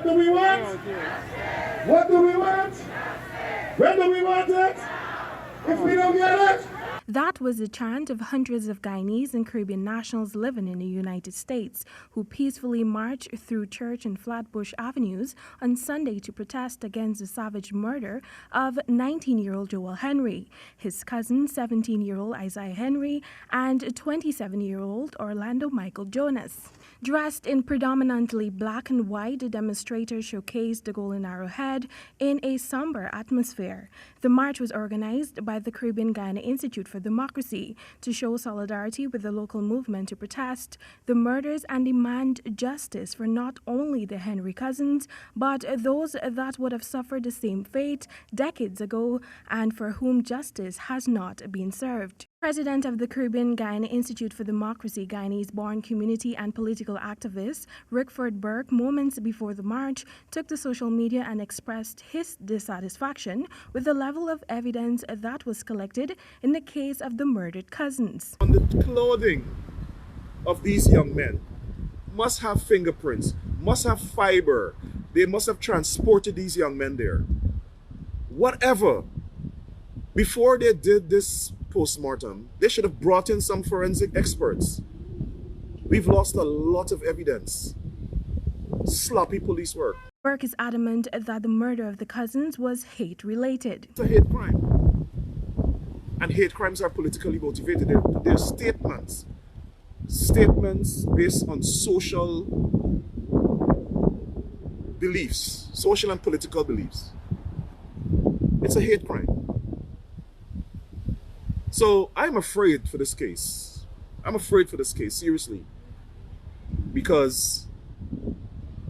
What do we want? What do we want? When do we want it? If we don't get it? That was the chant of hundreds of Guyanese and Caribbean nationals living in the United States who peacefully marched through Church and Flatbush avenues on Sunday to protest against the savage murder of 19-year-old Joel Henry, his cousin 17-year-old Isaiah Henry, and 27-year-old Orlando Michael Jonas. Dressed in predominantly black and white, the demonstrators showcased the Golden Arrowhead in a somber atmosphere. The march was organized by the Caribbean Guyana Institute for Democracy to show solidarity with the local movement to protest the murders and demand justice for not only the Henry cousins, but those that would have suffered the same fate decades ago and for whom justice has not been served. President of the Caribbean Guyana Institute for Democracy, Guyanese-born community and political activist Rickford Burke, moments before the march, took to social media and expressed his dissatisfaction with the level of evidence that was collected in the case of the murdered cousins. On the clothing of these young men must have fingerprints, must have fiber. They must have transported these young men there. Whatever. Before they did this post-mortem, they should have brought in some forensic experts. We've lost a lot of evidence. Sloppy police work. Burke is adamant that the murder of the cousins was hate-related. It's a hate crime. And hate crimes are politically motivated. They're statements. Statements based on social beliefs, social and political beliefs. It's a hate crime. So I'm afraid for this case. I'm afraid for this case, seriously. Because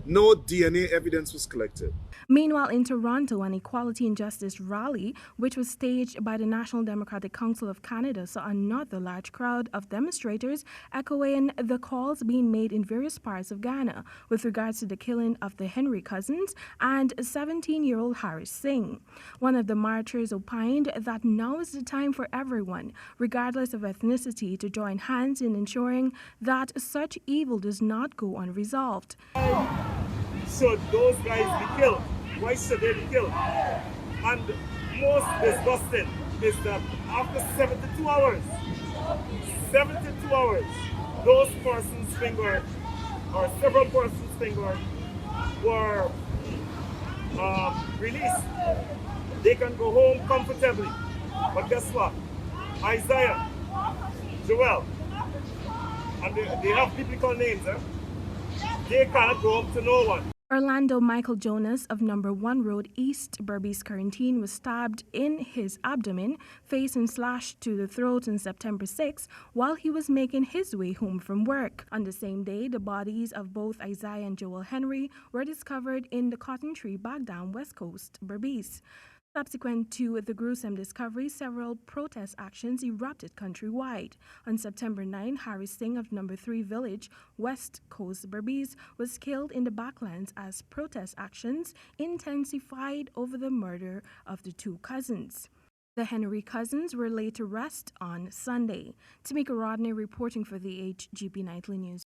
no DNA evidence was collected. Meanwhile, in Toronto, an equality and justice rally, which was staged by the National Democratic Council of Canada, saw another large crowd of demonstrators echoing the calls being made in various parts of Ghana with regards to the killing of the Henry cousins and 17-year-old Harris Singh. One of the marchers opined that now is the time for everyone, regardless of ethnicity, to join hands in ensuring that such evil does not go unresolved. Should those guys be killed? Why should they be killed? And most disgusting is that after 72 hours, those persons fingered, or several persons fingered, were released. They can go home comfortably. But guess what? Isaiah, Joel, and they have biblical names, they cannot go home to no one. Orlando Michael Jonas of No. 1 Road, East Berbice, Quarantine, was stabbed in his abdomen, face and slashed to the throat on September 6 while he was making his way home from work. On the same day, the bodies of both Isaiah and Joel Henry were discovered in the cotton tree back down West Coast Berbice. Subsequent to the gruesome discovery, several protest actions erupted countrywide. On September 9, Harris Singh of No. 3 Village, West Coast Berbice, was killed in the backlands as protest actions intensified over the murder of the two cousins. The Henry cousins were laid to rest on Sunday. Temika Rodney reporting for the HGP Nightly News.